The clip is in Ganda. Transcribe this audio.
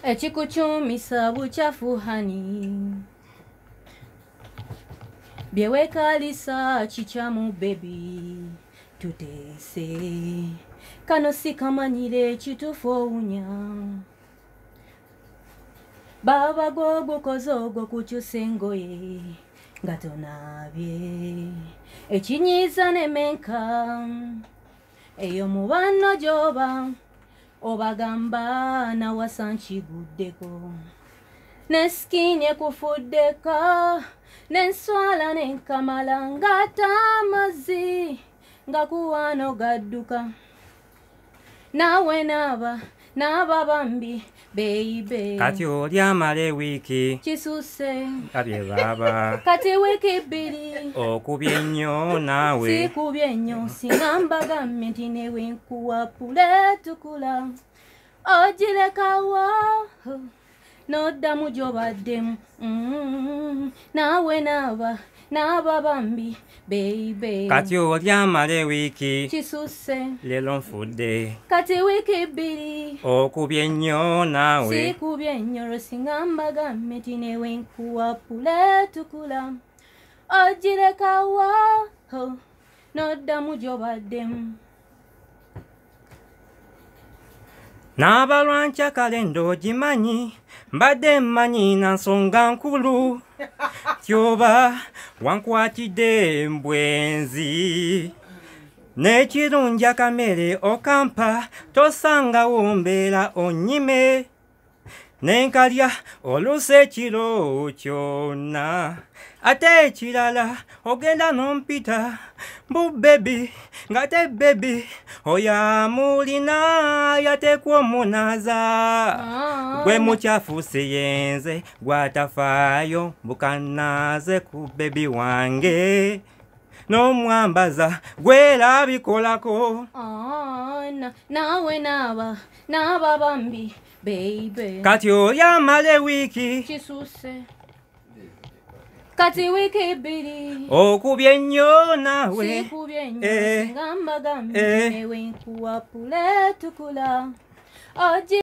Ekikuchumisa buchafu hani byewekalisa chichamu baby tutese kano sikamanyire kitufu ounya baba gogo kozogo kuchusengoye ngatonabye ekinyiza nemenka eyo mubano joba obagamba na wasanchi guddeko neskinye kufuddeka nenswala nenkamala ngata amazi ngakuwano gadduka nawe naba bambi baby kati oli amale wiki kisuse abye baba kati wiki bbiri okubye nnyo naawe sikubye nnyo singamba nti newe nkuwapule tukula ogirekawo noddamu gy'obaddemu nawe naba bambi baby kati oli amale wiki kisuse leero nfudde kati wiki bbiri okubye nnyo naawe sikubye nnyo lwesingamba nti newe nkuwapule tukula ogirekawo noddamu gy'obaddemu n'abalwanca kale ogimanyi mbadde mmanyi na nsonga nkulu tyoba wankwatidde mbwenzi n'ekirungi akamere okampa tosangawo mbeera onnyime nenkalya oluusi ekiro kyonna ate ekirala ogenda n'ompita mbu bebi ngate bebi oyamulina yatekwa omunaza gwe mukyafuuse yenze gwatafaayo bukanaze ku bebi wange n'omwambaza gwerabikolako nawe naba bambi baby kati oli amale wiki kisuse kati wiki bbiri okubye nnyo naawe sikubye nnyo singamba newe nkuwapule tukula